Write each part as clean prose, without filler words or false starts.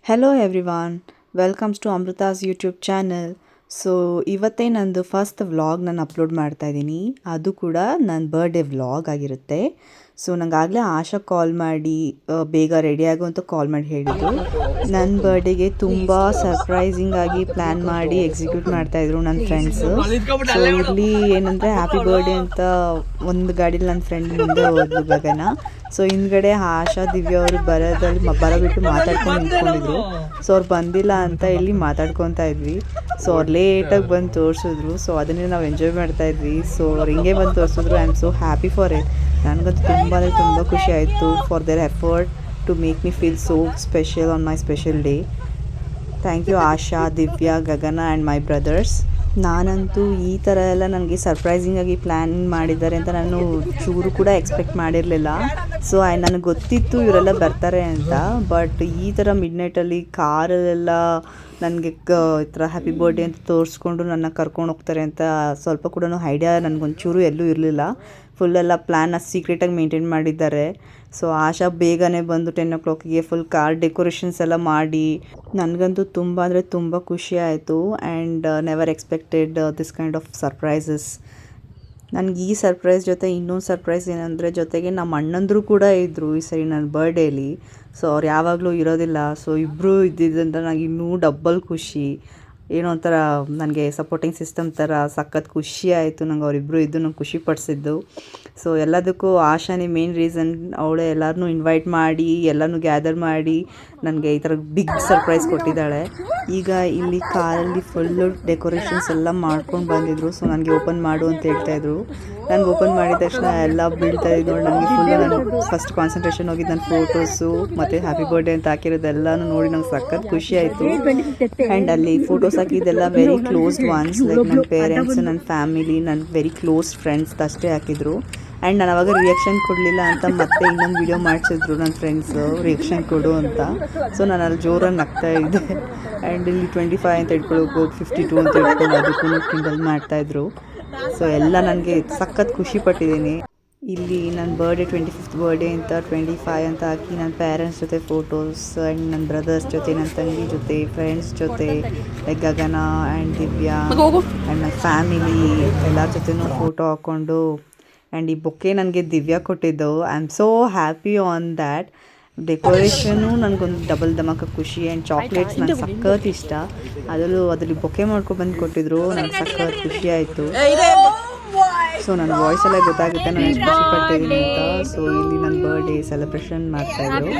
Hello everyone, welcomes to Amrita's YouTube channel. So ಇವತ್ತೇ ನಂದು first vlog ನಾನು upload ಮಾಡ್ತಾ ಇದ್ದೀನಿ. ಅದು ಕೂಡ ನನ್ನ ಬರ್ಡೇ ವ್ಲಾಗ್ ಆಗಿರುತ್ತೆ. ಸೊ ನಂಗಾಗಲೇ ಆಶಾ ಕಾಲ್ ಮಾಡಿ ಬೇಗ ರೆಡಿ ಆಗು ಅಂತ ಕಾಲ್ ಮಾಡಿ ಹೇಳಿದ್ದು. ನನ್ನ ಬರ್ಡೇಗೆ ತುಂಬ ಸರ್ಪ್ರೈಸಿಂಗ್ ಆಗಿ ಪ್ಲ್ಯಾನ್ ಮಾಡಿ ಎಕ್ಸಿಕ್ಯೂಟ್ ಮಾಡ್ತಾಯಿದ್ರು ನನ್ನ ಫ್ರೆಂಡ್ಸು. ಸೊ ಇಲ್ಲಿ ಏನಂದರೆ ಹ್ಯಾಪಿ ಬರ್ಡೇ ಅಂತ ಒಂದು ಗಾಡೀಲಿ ನನ್ನ ಫ್ರೆಂಡ್ ಮುಂದೆ ಹೋದ್ಲು ಗಗನ. ಸೊ ಹಿಂದ್ಗಡೆ ಆಶಾ ದಿವ್ಯ ಅವರು ಬರಬಿಟ್ಟು ಮಾತಾಡ್ಕೊಂಡು ನಿಂತ್ಕೊಂಡಿದ್ರು. ಸೊ ಅವ್ರು ಬಂದಿಲ್ಲ ಅಂತ ಇಲ್ಲಿ ಮಾತಾಡ್ಕೊತಾ ಇದ್ವಿ. ಸೊ ಅವ್ರು ಲೇಟಾಗಿ ಬಂದು ತೋರಿಸಿದ್ರು. ಸೊ ಅದನ್ನೇ ನಾವು ಎಂಜಾಯ್ ಮಾಡ್ತಾ ಇದ್ವಿ. ಸೊ ಅವ್ರು ಹಿಂಗೆ ಬಂದು ತೋರಿಸಿದ್ರು. I am so happy for it. ನನಗಂತೂ ತುಂಬ ಅಂದರೆ ತುಂಬ ಖುಷಿ ಆಯಿತು for their effort to make me feel so special on my special day. Thank you Asha, Divya, Gagana and my brothers. ನಾನಂತೂ ಈ ಥರ ಎಲ್ಲ ನನಗೆ ಸರ್ಪ್ರೈಸಿಂಗಾಗಿ ಪ್ಲ್ಯಾನ್ ಮಾಡಿದ್ದಾರೆ ಅಂತ ನಾನು ಚೂರು ಕೂಡ ಎಕ್ಸ್ಪೆಕ್ಟ್ ಮಾಡಿರಲಿಲ್ಲ. ಸೊ ನನಗೆ ಗೊತ್ತಿತ್ತು ಇವರೆಲ್ಲ ಬರ್ತಾರೆ ಅಂತ. ಬಟ್ ಈ ಥರ ಮಿಡ್ ನೈಟಲ್ಲಿ ಕಾರಲ್ಲೆಲ್ಲ ನನಗೆ ಈ ಥರ ಹ್ಯಾಪಿ ಬರ್ಡೇ ಅಂತ ತೋರಿಸ್ಕೊಂಡು ನನ್ನ ಕರ್ಕೊಂಡು ಹೋಗ್ತಾರೆ ಅಂತ ಸ್ವಲ್ಪ ಕೂಡ ಐಡಿಯಾ ನನಗೊಂಚೂರು ಎಲ್ಲೂ ಇರಲಿಲ್ಲ. ಫುಲ್ಲೆಲ್ಲ ಪ್ಲ್ಯಾನ್ ಸೀಕ್ರೆಟಾಗಿ ಮೇಂಟೈನ್ ಮಾಡಿದ್ದಾರೆ. ಸೊ ಆಶಾ ಬೇಗನೆ ಬಂದು 10 o'clockಗೆ ಫುಲ್ ಕಾರ್ ಡೆಕೋರೇಷನ್ಸ್ ಎಲ್ಲ ಮಾಡಿ ನನಗಂತೂ ತುಂಬ ಅಂದರೆ ತುಂಬ ಖುಷಿ ಆಯಿತು. And never expected this kind of surprises. ನನಗೆ ಈ ಸರ್ಪ್ರೈಸ್ ಜೊತೆ ಇನ್ನೊಂದು ಸರ್ಪ್ರೈಸ್ ಏನಂದರೆ ಜೊತೆಗೆ ನಮ್ಮ ಅಣ್ಣಂದರು ಕೂಡ ಇದ್ದರು ಈ ಸರಿ ನನ್ನ ಬರ್ಡೇಲಿ. ಸೊ ಅವ್ರು ಯಾವಾಗಲೂ ಇರೋದಿಲ್ಲ. ಸೊ ಇಬ್ಬರು ಇದ್ದಿದ್ದಂತ ನನಗೆ ಇನ್ನೂ ಡಬ್ಬಲ್ ಖುಷಿ. ಏನೋ ಒಂಥರ ನನಗೆ ಸಪೋರ್ಟಿಂಗ್ ಸಿಸ್ಟಮ್ ಥರ ಸಖತ್ ಖುಷಿ ಆಯಿತು. ನಂಗೆ ಅವರಿಬ್ಬರು ಇದ್ದು ನಂಗೆ ಖುಷಿ ಪಡಿಸಿದ್ದು. ಸೊ ಎಲ್ಲದಕ್ಕೂ ಆಶಾನೇ ಮೇನ್ ರೀಸನ್. ಅವಳೇ ಎಲ್ಲರನ್ನೂ ಇನ್ವೈಟ್ ಮಾಡಿ ಎಲ್ಲನೂ ಗ್ಯಾದರ್ ಮಾಡಿ ನನಗೆ ಈ ಥರ ಬಿಗ್ ಸರ್ಪ್ರೈಸ್ ಕೊಟ್ಟಿದ್ದಾಳೆ. ಈಗ ಇಲ್ಲಿ ಕಾರಲ್ಲಿ ಫುಲ್ಲು ಡೆಕೋರೇಷನ್ಸ್ ಎಲ್ಲ ಮಾಡ್ಕೊಂಡು ಬಂದಿದ್ರು. ಸೊ ನನಗೆ ಓಪನ್ ಮಾಡು ಅಂತ ಹೇಳ್ತಾಯಿದ್ರು. ನನಗೆ ಓಪನ್ ಮಾಡಿದ ತಕ್ಷಣ ಎಲ್ಲ ಬೀಳ್ತಾ ಇದ್ದು ನೋಡಿ. ನನಗೆ ಫುಲ್ಲು ನಾನು ಫಸ್ಟ್ ಕಾನ್ಸಂಟ್ರೇಷನ್ ಹೋಗಿದ್ದು ನನ್ನ ಫೋಟೋಸು ಮತ್ತು ಹ್ಯಾಪಿ ಬರ್ಡೇ ಅಂತ ಹಾಕಿರೋದೆಲ್ಲನೂ ನೋಡಿ ನಂಗೆ ಸಖತ್ ಖುಷಿ ಆಯಿತು. ಆ್ಯಂಡ್ ಅಲ್ಲಿ ಫೋಟೋಸ್ ಹಾಕಿದ್ದೆಲ್ಲ ವೆರಿ ಕ್ಲೋಸ್ಡ್ ಒನ್ಸ್, ಲೈಕ್ ನನ್ನ ಪೇರೆಂಟ್ಸ್, ನನ್ನ ಫ್ಯಾಮಿಲಿ, ನನ್ನ ವೆರಿ ಕ್ಲೋಸ್ ಫ್ರೆಂಡ್ಸ್ ಅಷ್ಟೇ ಹಾಕಿದ್ರು. ಆ್ಯಂಡ್ ನಾನು ಅವಾಗ ರಿಯಾಕ್ಷನ್ ಕೊಡಲಿಲ್ಲ ಅಂತ ಮತ್ತೆ ಇನ್ನೊಂದು ವೀಡಿಯೋ ಮಾಡಿಸಿದ್ರು ನನ್ನ ಫ್ರೆಂಡ್ಸು ರಿಯಾಕ್ಷನ್ ಕೊಡು ಅಂತ. ಸೊ ನಾನು ಅಲ್ಲಿ ಜೋರಾಗಿ ನಗ್ತಾ ಇದ್ದೆ. ಆ್ಯಂಡ್ ಇಲ್ಲಿ 25 ಅಂತ ಇಟ್ಕೊಳ್ಳೋಕೆ 52 ಅಂತ ಇಟ್ಕೊಂಡು ಅದಕ್ಕೂ ಕಿಂಡಲ್ ಮಾಡ್ತಾಯಿದ್ರು. ಸೊ ಎಲ್ಲ ನನಗೆ ಸಖತ್ ಖುಷಿ ಪಟ್ಟಿದ್ದೀನಿ. ಇಲ್ಲಿ ನನ್ನ ಬರ್ಡೇ 25th ಬರ್ಡೇ ಅಂತ 25 ಅಂತ ಹಾಕಿ ನನ್ನ ಪೇರೆಂಟ್ಸ್ ಜೊತೆ ಫೋಟೋಸ್ ಆ್ಯಂಡ್ ನನ್ನ ಬ್ರದರ್ಸ್ ಜೊತೆ, ನನ್ನ ತಂಗಿ ಜೊತೆ, ಫ್ರೆಂಡ್ಸ್ ಜೊತೆ, like Gagana and Divya and ನನ್ನ ಫ್ಯಾಮಿಲಿ ಎಲ್ಲರ ಜೊತೆನೂ ಫೋಟೋ ಹಾಕ್ಕೊಂಡು. ಆ್ಯಂಡ್ ಈ ಬೊಕ್ಕೆ ನನಗೆ ದಿವ್ಯಾ ಕೊಟ್ಟಿದ್ದು. I am so happy on that. Decoration ನನಗೊಂದು ಡಬಲ್ ಧಮಾಕ ಖುಷಿ. ಆ್ಯಂಡ್ ಚಾಕ್ಲೇಟ್ಸ್ ನನಗೆ ಸಖತ್ ಇಷ್ಟ. ಅದರಲ್ಲಿ ಬೊಕ್ಕೆ ಮಾಡ್ಕೊಬಂದು ಕೊಟ್ಟಿದ್ರು. ನನಗೆ ಸಖತ್ ಖುಷಿ ಆಯಿತು. ಸೊ ನನ್ನ ವಾಯ್ಸಲ್ಲೇ ಗೊತ್ತಾಗುತ್ತೆ ನಾನು ಎಷ್ಟು ಖುಷಿ ಪಡ್ತಿದ್ದೀನಿ ಅಂತ. ಸೊ ಇಲ್ಲಿ ನನ್ನ ಬರ್ಡೇ ಸೆಲೆಬ್ರೇಷನ್ ಮಾಡ್ತಾಯಿದ್ರು.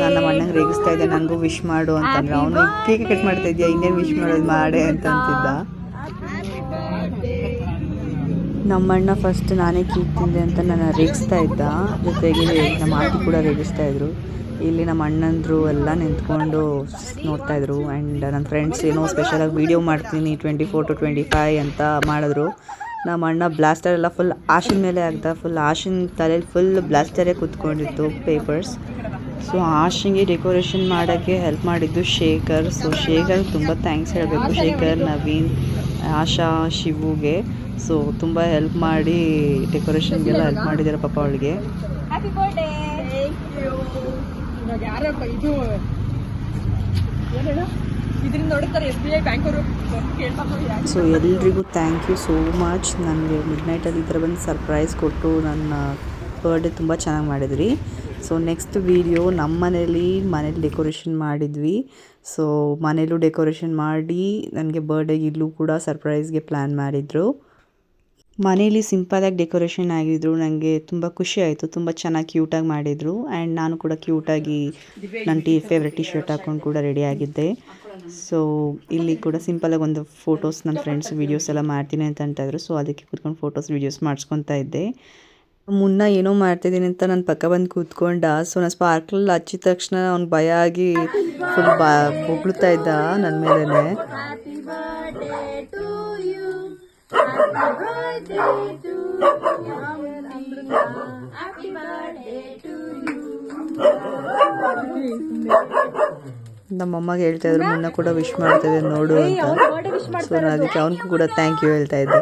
ನಾನು ನಮ್ಮ ಅಣ್ಣಂಗೆ ರೇಗಿಸ್ತಾ ಇದ್ದೆ ನನಗೂ ವಿಶ್ ಮಾಡು ಅಂತಂದ್ರೆ. ಅವನು ಕೇಕ್ ಕಟ್ ಮಾಡ್ತಾ ಇದೆಯಾ, ಇನ್ನೇನು ವಿಶ್ ಮಾಡೋದು ಮಾಡೇ ಅಂತಂತಿದ್ದ. ನಮ್ಮಣ್ಣ ಫಸ್ಟ್ ನಾನೇ ಕೇಕ್ ತಿಂದೆ ಅಂತ ನಾನು ರೇಗಿಸ್ತಾ ಇದ್ದ. ಜೊತೆಗೆ ನಮ್ಮ ಆಂಟಿ ಕೂಡ ರೇಗಿಸ್ತಾ ಇದ್ರು. ಇಲ್ಲಿ ನಮ್ಮ ಅಣ್ಣಂದರು ಎಲ್ಲ ನಿಂತ್ಕೊಂಡು ನೋಡ್ತಾಯಿದ್ರು. ಆ್ಯಂಡ್ ನನ್ನ ಫ್ರೆಂಡ್ಸ್ ಏನೋ ಸ್ಪೆಷಲಾಗಿ ವೀಡಿಯೋ ಮಾಡ್ತೀನಿ 24 to 25 ಅಂತ ಮಾಡಿದ್ರು. ನಮ್ಮ ಅಣ್ಣ ಬ್ಲಾಸ್ಟರ್ ಎಲ್ಲ ಫುಲ್ ಆಶಿನ ಮೇಲೆ ಆಗ್ದ. ಫುಲ್ ಆಶಿನ ತಲೆಯಲ್ಲಿ ಫುಲ್ ಬ್ಲಾಸ್ಟರೇ ಕೂತ್ಕೊಂಡಿತ್ತು ಪೇಪರ್ಸ್. ಸೊ ಆಶಿಗೆ ಡೆಕೋರೇಷನ್ ಮಾಡೋಕ್ಕೆ ಹೆಲ್ಪ್ ಮಾಡಿದ್ದು ಶೇಖರ್. ಸೊ ಶೇಖರ್ ತುಂಬ ಥ್ಯಾಂಕ್ಸ್ ಹೇಳಬೇಕು. ಶೇಖರ್, ನವೀನ್, ಆಶಾ, ಶಿವುಗೆ ಸೊ ತುಂಬ ಹೆಲ್ಪ್ ಮಾಡಿ ಡೆಕೋರೇಷನ್ಗೆಲ್ಲ ಹೆಲ್ಪ್ ಮಾಡಿದ್ದಾರೆ ಪಾಪ ಅವಳಿಗೆ. ಸೊ ಎಲ್ರಿಗೂ ಥ್ಯಾಂಕ್ ಯು ಸೋ ಮಚ್. ನನಗೆ ಮಿಡ್ ನೈಟಲ್ಲಿ ಈ ಥರ ಬಂದು ಸರ್ಪ್ರೈಸ್ ಕೊಟ್ಟು ನನ್ನ ಬರ್ಡೇ ತುಂಬ ಚೆನ್ನಾಗಿ ಮಾಡಿದ್ರಿ. ಸೊ ನೆಕ್ಸ್ಟ್ ವೀಡಿಯೋ ನಮ್ಮ ಮನೇಲಿ ಡೆಕೋರೇಷನ್ ಮಾಡಿದ್ವಿ. ಸೊ ಮನೇಲೂ ಡೆಕೋರೇಷನ್ ಮಾಡಿ ನನಗೆ ಬರ್ಡೇಗೆ ಇಲ್ಲೂ ಕೂಡ ಸರ್ಪ್ರೈಸ್ಗೆ ಪ್ಲ್ಯಾನ್ ಮಾಡಿದರು. ಮನೇಲಿ ಸಿಂಪಲಾಗಿ ಡೆಕೋರೇಷನ್ ಆಗಿದ್ರು. ನನಗೆ ತುಂಬ ಖುಷಿ ಆಯಿತು. ತುಂಬ ಚೆನ್ನಾಗಿ ಕ್ಯೂಟಾಗಿ ಮಾಡಿದರು. ಆ್ಯಂಡ್ ನಾನು ಕೂಡ ಕ್ಯೂಟಾಗಿ ನನ್ನ ಫೇವ್ರೆಟ್ ಟಿ ಶರ್ಟ್ ಹಾಕ್ಕೊಂಡು ಕೂಡ ರೆಡಿ ಆಗಿದ್ದೆ. ಸೊ ಇಲ್ಲಿ ಕೂಡ ಸಿಂಪಲಾಗಿ ಒಂದು ಫೋಟೋಸ್ ನನ್ನ ಫ್ರೆಂಡ್ಸ್ ವೀಡಿಯೋಸ್ ಎಲ್ಲ ಮಾಡ್ತೀನಿ ಅಂತ ಅಂತಾಯಿದ್ರು. ಸೊ ಅದಕ್ಕೆ ಕೂತ್ಕೊಂಡು ಫೋಟೋಸ್ ವೀಡಿಯೋಸ್ ಮಾಡಿಸ್ಕೊತಾ ಇದ್ದೆ. ಮುನ್ನ ಏನೋ ಮಾಡ್ತಿದ್ದೀನಿ ಅಂತ ನನ್ನ ಪಕ್ಕ ಬಂದು ಕೂತ್ಕೊಂಡ. ಸೊ ನಾನು ಸ್ಪಾರ್ಕಲ್ ಹಚ್ಚಿದ ತಕ್ಷಣ ಅವ್ನಿಗೆ ಭಯ ಆಗಿ ಫುಲ್ ಬೊಗ್ಳುತ್ತಾ ಇದ್ದ ನನ್ನ ಮೇಲೇ. ನಮ್ಮಮ್ಮಗೆ ಹೇಳ್ತಾ ಇದ್ರು ಮುನ್ನ ಕೂಡ ವಿಶ್ ಮಾಡ್ತಾ ಇದ್ದೆ ನೋಡು ಅಂತ. ಸೊ ನಾನು ಅದಕ್ಕೆ ಅವನಿಗೂ ಕೂಡ ಥ್ಯಾಂಕ್ ಯು ಹೇಳ್ತಾ ಇದ್ದೆ.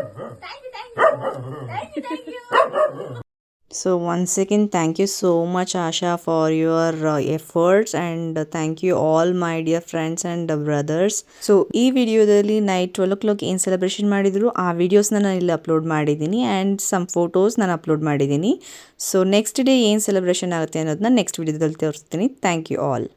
So once again, thank you so much, Asha, for your efforts, and thank you all my dear friends and brothers. So ಈ ವಿಡಿಯೋದಲ್ಲಿ ನೈಟ್ 12 ಏನು ಸೆಲೆಬ್ರೇಷನ್ ಮಾಡಿದ್ರು ಆ ವಿಡಿಯೋಸ್ನ ನಾನು ಇಲ್ಲಿ ಅಪ್ಲೋಡ್ ಮಾಡಿದ್ದೀನಿ ಆ್ಯಂಡ್ ಸಮ್ ಫೋಟೋಸ್ ನಾನು ಅಪ್ಲೋಡ್ ಮಾಡಿದ್ದೀನಿ. ಸೊ ನೆಕ್ಸ್ಟ್ ಡೇ ಏನು ಸೆಲೆಬ್ರೇಷನ್ ಆಗುತ್ತೆ ಅನ್ನೋದನ್ನ ನೆಕ್ಸ್ಟ್ ವಿಡಿಯೋದಲ್ಲಿ ತೋರಿಸ್ತೀನಿ. Thank you all.